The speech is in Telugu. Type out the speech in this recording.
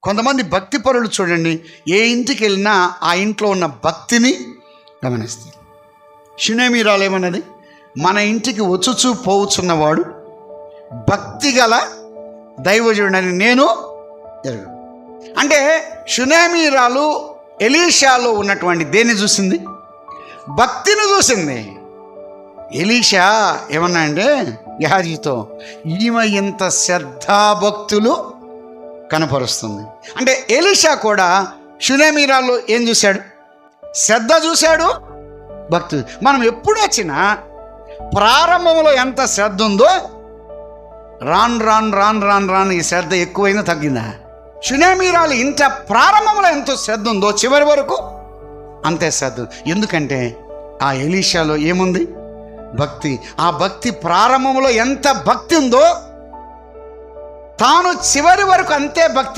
కొంతమంది భక్తి పరులు చూడండి, ఏ ఇంటికి వెళ్ళినా ఆ ఇంట్లో ఉన్న భక్తిని గమనిస్తారు. షునేమీరాలు ఏమన్నది? మన ఇంటికి వచ్చుచూ పోవుచున్నవాడు భక్తి గల దైవజనుడని నేను ఎరుగు. అంటే షునేమీరాలు ఎలీషాలో ఉన్నటువంటి దేన్ని చూసింది? భక్తిని చూసింది. ఎలీషా ఏమన్నా అంటే గెహాజీతో, ఈమె ఇంత శ్రద్ధాభక్తులు కనపరుస్తుంది. అంటే ఎలీషా కూడా షునేమీరాల్లో ఏం చూశాడు? శ్రద్ధ చూశాడు, భక్తి. మనం ఎప్పుడు వచ్చినా ప్రారంభంలో ఎంత శ్రద్ధ ఉందో రాను రాను రాను రాను రాను ఈ శ్రద్ధ ఎక్కువైనా తగ్గిందా? షునేమీరాలు ఇంత ప్రారంభంలో ఎంతో శ్రద్ధ ఉందో చివరి వరకు అంతే శ్రద్ధ. ఎందుకంటే ఆ ఎలీషాలో ఏముంది? భక్తి. ఆ భక్తి ప్రారంభంలో ఎంత భక్తి ఉందో తాను చివరి వరకు అంతే భక్తి